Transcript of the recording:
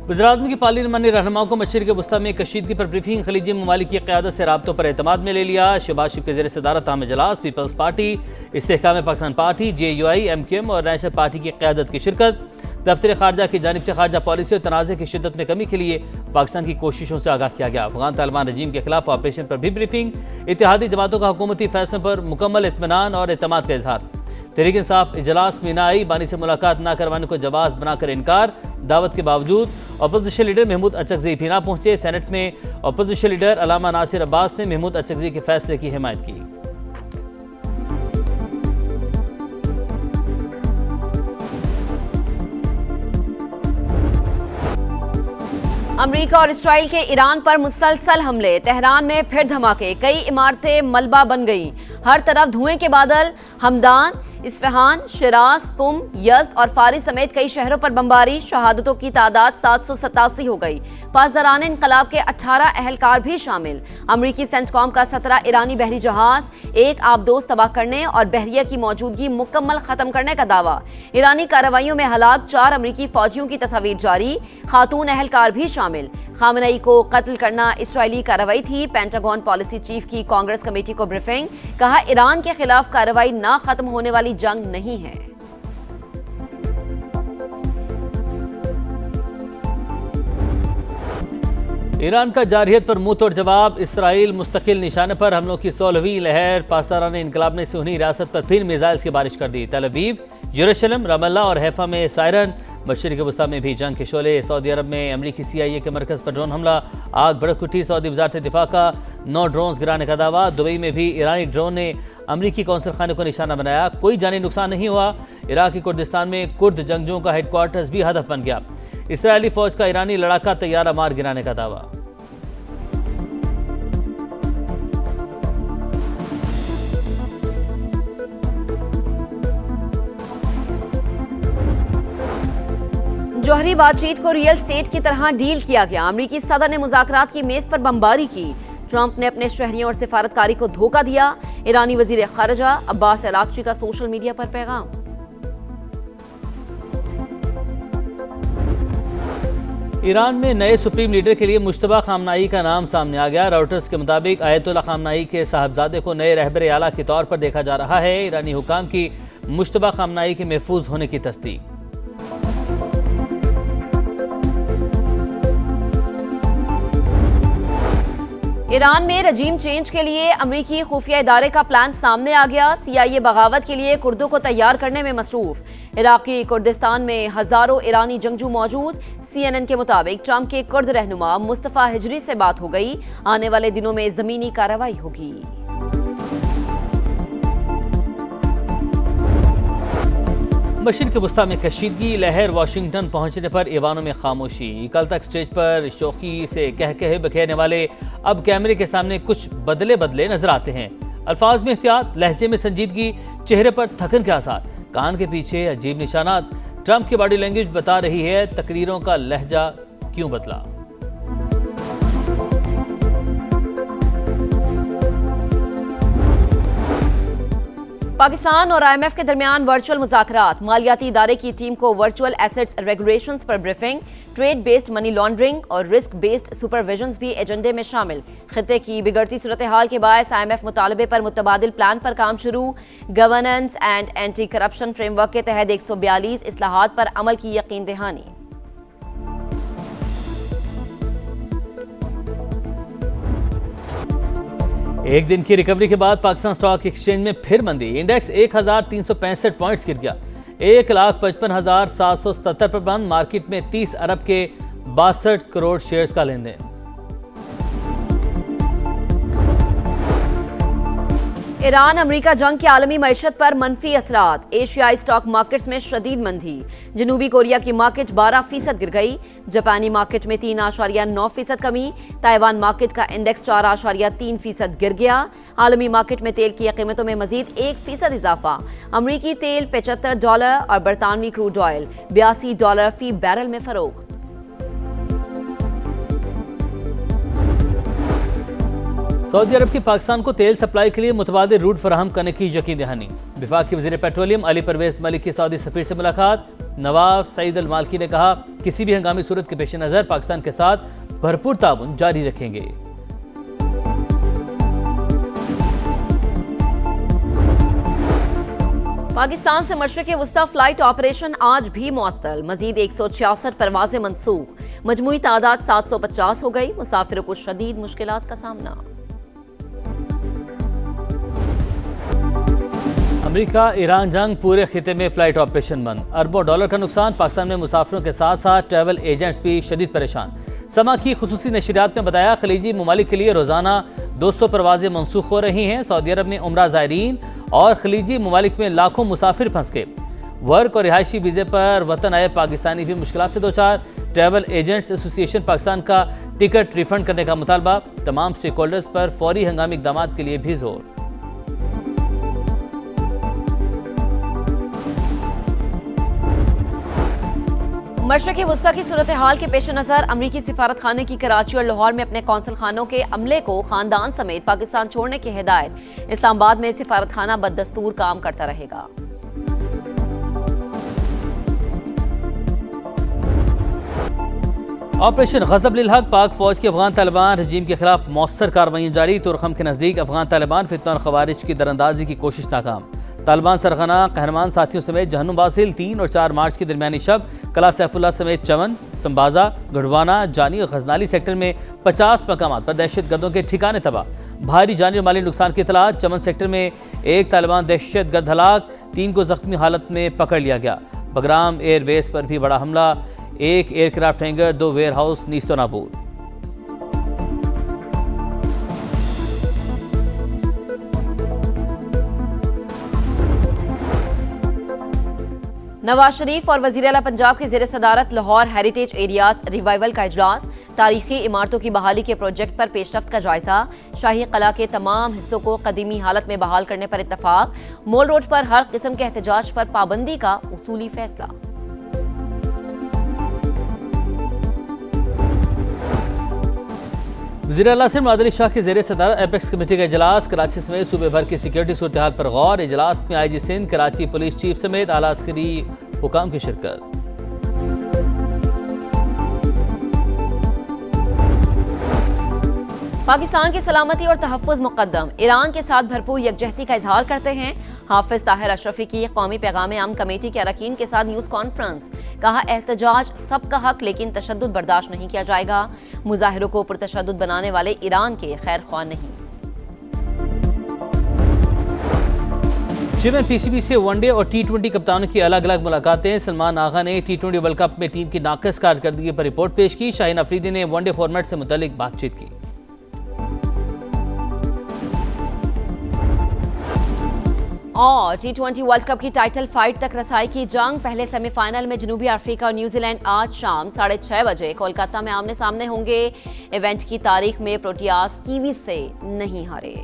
वज़ीर-ए-आज़म की पार्लिमानी रहनुमाओं को मशरिक़ वस्ता में कशीदगी पर ब्रीफिंग। खलीजी ममालिक की क़यादत से राब्तों पर एतमाद में ले लिया। शहबाज शरीफ के ज़ेर सदारत ताम इजलास, people's party, Istehkam Pakistan party, JUI, MQM और नेशनल पार्टी की क़यादत की शिरकत। दफ्तर खारजा की जानिब से खारजा पॉलिसी और तनाज़े की शिद्दत में कमी के लिए पाकिस्तान की कोशिशों से आगाह किया गया। अफगान तालिबान रजीम के खिलाफ ऑपरेशन पर भी ब्रीफिंग। इत्तेहादी जमातों का हुकूमती फैसलों पर मुकम्मल इत्मीनान और एतमाद का इजहार। तहरीक इंसाफ इजलास में न आई, बानी से मुलाकात न करवाने को जवाब बनाकर इनकार। दावत के बावजूद अपोजिशन लीडर महमूद अचकज़ई भी ना पहुंचे। सेनेट में अपोजिशन लीडर अलामा नासिर अब्बास ने महमूद अचकज़ई के फैसले की हिमायत की। अमेरिका और इसराइल के ईरान पर मुसलसल हमले। तेहरान में फिर धमाके, कई इमारतें मलबा बन गईं। हर तरफ धुएं के बादल। हमदान, इस्फहान, शिराज, कुम, यज़्द और फारिस समेत कई शहरों पर बमबारी। शहादतों की तादाद 787 हो गई। पासदारान इनकलाब के 18 अहलकार भी शामिल। अमरीकी सेंटकॉम का 17 ईरानी बहरी जहाज एक आबदोज तबाह करने और बहरिया की मौजूदगी मुकम्मल खत्म करने का दावा। ईरानी कार्रवाइयों में हलाक 4 अमरीकी फौजियों की तस्वीर जारी। खातून अहलकार भी शामिल। खामनेई को कत्ल करना इसराइली कार्रवाई थी। पेंटागन पॉलिसी चीफ की कांग्रेस कमेटी को ब्रीफिंग। कहा, ईरान के खिलाफ कार्रवाई ना खत्म होने वाली जंग नहीं है। ईरान का जारहियत पर मुंह तोड़ जवाब। इसराइल मुस्तकिल निशाने पर हमलों की 16वीं लहर। पासदारान इनकलाब ने सुन्नी रियासत पर फिर मिसाइल्स की बारिश कर दी। तेल अवीव, यरूशलेम, रमल्ला और हैफा में सायरन। मशरिक़ वस्ता में भी जंग के शोले। सऊदी अरब में अमरीकी CIA के मरकज़ पर ड्रोन हमला, आग भड़क उठी। सऊदी वज़ारत दिफा का 9 ड्रोन गिराने का दावा। दुबई में भी ईरानी ड्रोन ने अमरीकी कौंसल खाने को निशाना बनाया, कोई जानी नुकसान नहीं हुआ। इराक़ी कुर्दिस्तान में कुर्द जंगजुओं का हेडक्वार्टर्स भी हदफ बन गया। इसराइली फौज का ईरानी लड़ाका तैयारा मार गिराने का दावा। जौहरी बातचीत को रियल स्टेट की तरह डील किया गया। अमरीकी सदर ने मुज़ाकरात की मेज पर बमबारी की। ट्रंप ने अपने शहरियों और सिफारतकारी को धोखा दिया। ईरानी वजीर खारजा अब्बास अरागची का सोशल मीडिया पर पैगाम। ईरान में नए सुप्रीम लीडर के लिए मुश्तबा खामनाई का नाम सामने आ गया। रॉयटर्स के मुताबिक आयतुल्ला खामनाई के साहबजादे को नए रहबर आला के तौर पर देखा जा रहा है। ईरानी हुकाम की मुश्तबा खामनाई के महफूज होने की तस्दीक। ईरान में रजीम चेंज के लिए अमरीकी खुफिया इदारे का प्लान सामने आ गया। CIA बगावत के लिए कुर्दों को तैयार करने में मसरूफ। इराकी कुर्दिस्तान में हजारों ईरानी जंगजू मौजूद। CNN के मुताबिक ट्रंप के कुर्द रहनुमा मुस्तफा हिजरी से बात हो गई। आने वाले दिनों में जमीनी कार्रवाई होगी। मशरिक़ वस्ता में कशीदगी लहर। वाशिंगटन पहुंचने पर ईवानों में खामोशी। कल तक स्टेज पर शौकी से कह कहे बखेरने वाले अब कैमरे के सामने कुछ बदले बदले नजर आते हैं। अल्फाज में एहतियात, लहजे में संजीदगी, चेहरे पर थकन के आसार, कान के पीछे अजीब निशानात। ट्रंप की बॉडी लैंग्वेज बता रही है तकरीरों का लहजा क्यों बदला। पाकिस्तान और IMF के दरमियान वर्चुअल मुज़ाकरात। मालियाती इदारे की टीम को वर्चुअल एसेट्स रेगुलेशंस पर briefing. Trade based money laundering और रिस्क बेस्ड सुपरविजन्स भी एजेंडे में शामिल। खित्ते की बिगड़ती सूरत हाल के बायस IMF मुतालबे पर मुतबादिल प्लान पर काम शुरू। Governance and anti corruption framework के तहत 142 इस्लाहात पर अमल की यकीन दहानी। एक दिन की रिकवरी के बाद पाकिस्तान स्टॉक एक्सचेंज में फिर मंदी। इंडेक्स 1365 पॉइंट्स गिर गया। 1,55,777 पर बंद। मार्केट में 30 अरब के 62 करोड़ शेयर्स का लेन देन। ईरान अमरीका जंग के आलमी मईशत पर मनफी असरात। एशियाई स्टॉक मार्केट्स में शदीद मंदी। जनूबी कोरिया की मार्केट 12% गिर गई। जापानी मार्केट में 3.9% कमी। ताइवान मार्केट का इंडेक्स 4.3% गिर गया। आलमी मार्केट में तेल की कीमतों में मजीद 1% इजाफा। अमरीकी तेल $75 और बरतानवी क्रूड ऑयल $82 फी बैरल में फरोख्त। सऊदी अरब की पाकिस्तान को तेल सप्लाई के लिए मुतबादिल रूट फराहम करने की यकीन दहानी। विफाक के वज़ीर पेट्रोलियम अली परवेज मलिक की सऊदी सफीर से मुलाकात। नवाब सईद अल मालकी ने कहा, किसी भी हंगामी सूरत के पेश नज़र पाकिस्तान के साथ भरपूर ताउन जारी रखेंगे। पाकिस्तान से मशरिक़ वस्ता फ्लाइट ऑपरेशन आज भी मुअत्तल, मजीद 166 परवाजें मनसूख, मजमूई तादाद 750 हो गई। मुसाफिरों को शदीद मुश्किलात का सामना। अमेरिका ईरान जंग, पूरे खिते में फ्लाइट ऑपरेशन बंद, अरबों डॉलर का नुकसान। पाकिस्तान में मुसाफिरों के साथ साथ ट्रैवल एजेंट्स भी शदीद परेशान। समा की खुसूसी नशरियात में बताया, खलीजी ममालिक के लिए रोजाना 200 परवाजें मनसूख हो रही हैं। सऊदी अरब में उम्रा ज़ायरीन और खलीजी ममालिक में लाखों मुसाफिर फंस गए। वर्क और रिहायशी वीज़े पर वतन आए पाकिस्तानी भी मुश्किलात से दो चार। ट्रैवल एजेंट्स एसोसिएशन पाकिस्तान का टिकट रिफंड करने का मुतालबा। तमाम स्टेक होल्डर्स पर फौरी हंगामी इक़दामात के लिए भी जोर। मशरिक़ वस्ता की सूरत हाल के पेश नज़र अमरीकी सिफारत खाने की कराची और लाहौर में अपने कौंसल खानों के अमले को खानदान समेत पाकिस्तान छोड़ने की हिदायत। इस्लामाबाद में सिफारत खाना बददस्तूर काम करता रहेगा। ऑपरेशन गज़ब लिल हक, पाक फौज की अफगान तालिबान रजीम के खिलाफ मौसर कार्रवाई जारी। तुरखम के नज़दीक अफगान तालिबान फितना और खवारिज की दरअंदाजी की कोशिश नाकाम। तालिबान सरगना कहरमान साथियों समेत जहन्नुम बासिल 3 और 4 मार्च की दरमियानी शब कला सैफुल्ला समेत चमन, संबाजा, गढ़वाना, जानी और गजनाली सेक्टर में 50 मकामात पर दहशत गर्दों के ठिकाने तबाह। भारी जानी और माली नुकसान की इतला। चमन सेक्टर में एक तालिबान दहशत गर्द हलाक, 3 को जख्मी हालत में पकड़ लिया गया। बगराम एयरबेस पर भी बड़ा हमला, 1 एयरक्राफ्ट हैंगर, 2 वेयर हाउस नीस्तो नाबूद। नवाज शरीफ और वज़ीर आला पंजाब की ज़ेर सदारत लाहौर हेरिटेज एरियाज रिवाइवल का इजलास। तारीखी इमारतों की बहाली के प्रोजेक्ट पर पेशरफ्त का जायजा। शाही कला के तमाम हिस्सों को कदीमी हालत में बहाल करने पर इत्तफाक। मोल रोड पर हर किस्म के एहतजाज पर पाबंदी का उसूली फैसला। वज़ीर आला से मुराद अली शाह की ज़ेर सदारत एपेक्स कमेटी का इजलास। कराची समेत सूबे भर की सिक्योरिटी सूरत हाल पर गौर। इजलास में IG Sindh, Karachi police chief समेत आला अस्करी हुकाम की शिरकत। पाकिस्तान की सलामती और तहफ़्फ़ुज़ मुक़द्दम, ईरान के साथ भरपूर यकजहती का इजहार करते हैं। हाफिज ताहिर अशरफी की कौमी पैगाम अमन कमेटी के अरकान के साथ न्यूज़ कॉन्फ्रेंस। कहा, एहतजाज सबका हक लेकिन तशद्दुद बर्दाश्त नहीं किया जाएगा। मुजाहिरों को पुरतशद्दुद बनाने वाले ईरान के खैर ख्वाह नहीं। चेयरमैन PCB से वनडे और T20 कप्तानों की अलग अलग मुलाकातें। सलमान आगा ने T20 वर्ल्ड कप में टीम की नाक़िस कारकर्दगी पर रिपोर्ट पेश की। शाहीन अफरीदी ने वनडे फॉर्मेट से मुतल्लिक बातचीत की। और T20 वर्ल्ड कप की टाइटल फाइट तक रसाई की जंग। पहले सेमीफाइनल में जनूबी अफ्रीका और न्यूजीलैंड आज शाम 6:30 बजे कोलकाता में आमने सामने होंगे। इवेंट की तारीख में प्रोटियास कीवी से नहीं हारे।